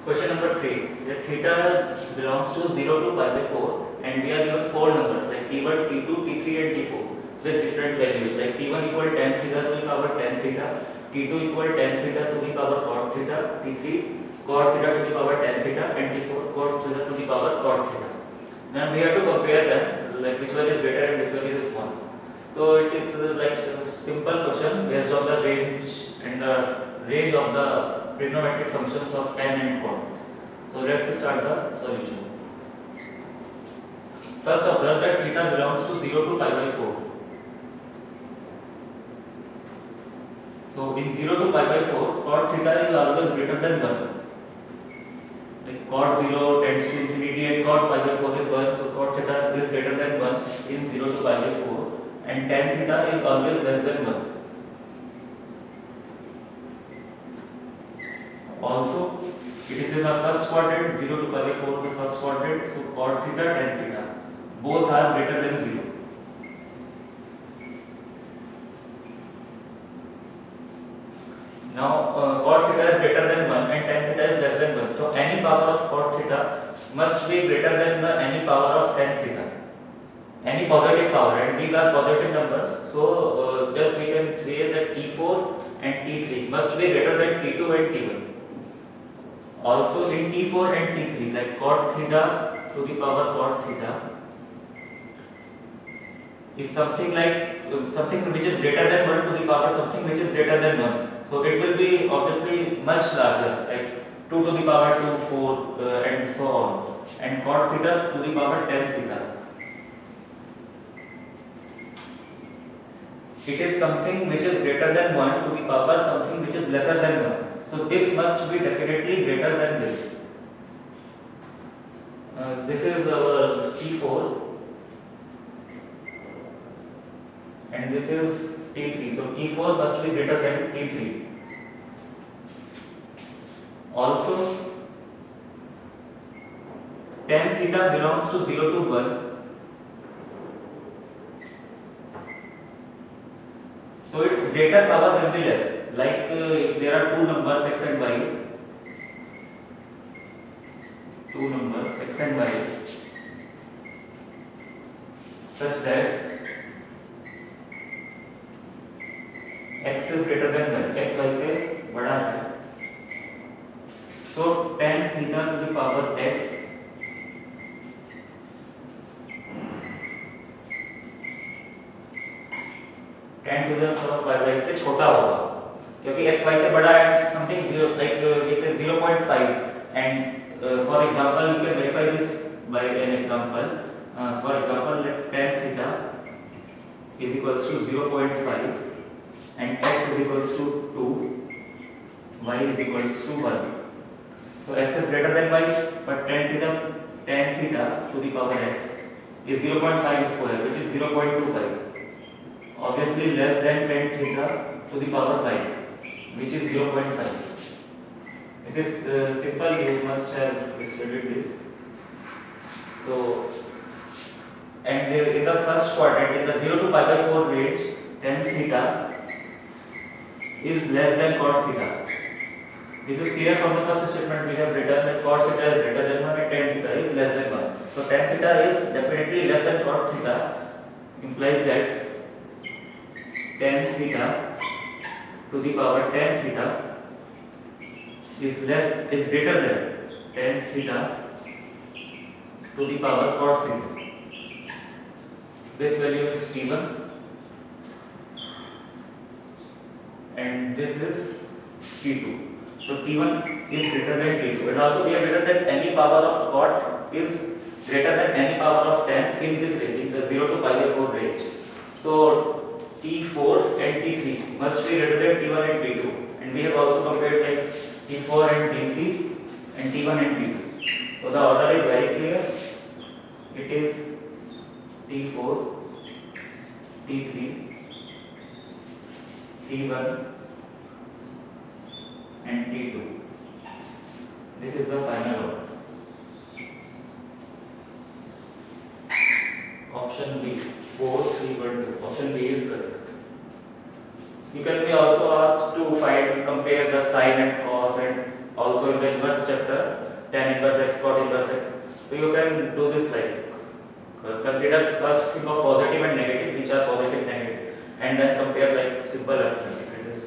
Question number 3. The theta belongs to 0 to pi by 4 and we are given 4 numbers like t1, t2, t3 and t4 with different values like t1 equal tan theta to the power tan theta, t2 equal tan theta to the power cot theta, t3 cot theta to the power tan theta and t4 cot theta to the power cot theta. Now we have to compare them, like which one is better and which one is small. So it is like a simple question based on the range of the trigonometric functions of tan and cot. So let's start the solution. First observe that theta belongs to 0 to pi by 4. So in 0 to pi by 4, cot theta is always greater than 1. Like cot 0 tends to infinity and cot pi by 4 is 1. So cot theta is greater than 1 in 0 to pi by 4 and tan theta is always less than 1. Also, it is in the first quadrant, 0 to pi by 4 the first quadrant, so cot theta tan theta both are greater than 0. Now cot theta is greater than 1 and tan theta is less than 1. So any power of cot theta must be greater than any power of tan theta. Any positive power, and these are positive numbers. So just we can say that t4 and t3 must be greater than t2 and t1. Also in t4 and t3, like cot theta to the power cot theta is something like something which is greater than 1 to the power something which is greater than 1. So it will be obviously much larger, like 2 to the power 2, 4 and so on. And cot theta to the power tan theta. It is something which is greater than 1 to the power something which is lesser than 1. So this must be definitely greater than this. This is our T4 and this is T3. So T4 must be greater than T3. Also, tan theta belongs to 0 to 1. So its greater power will be less. Like if there are two numbers x and y, such that x is greater than y, x y से बड़ा है. So tan theta to the power x tan to the power y से छोटा होगा क्योंकि x y से बड़ा है something like we say 0.5 and for example you can verify this by an example. For example let tan theta is equals to 0.5 and x is equals to 2, y is equals to 1. So x is greater than y, but tan theta to the power x is 0.5 square, which is 0.25. Obviously less than tan theta to the power 5, which is 0.5. This is simple, you must have studied this. So, and in the first quadrant, in the 0 to pi by 4 range, tan theta is less than cot theta. This is clear from the first statement we have written that cot theta is greater than 1 and tan theta is less than 1. So tan theta is definitely less than cot theta, implies that tan theta to the power tan theta is greater than tan theta to the power cot theta. This value is t1 and this is t2. So t1 is greater than t2 and also we have written that any power of cot is greater than any power of tan in this range, in the 0 to pi by 4 range. So t4 and t3 must be greater than t1 and t2, and we have also compared like t4 and t3 and t1 and t2. So the order is very clear. It is t4, t3, t1 and t2. This is the final order. Option B, 4, 3, 1, 2. Option B is correct. You can be also asked to compare the sine and cos and also in the inverse chapter, tan inverse x, cot inverse x. So you can do this like consider first think of positive and negative, which are positive, negative, and then compare like simple arithmetic. It is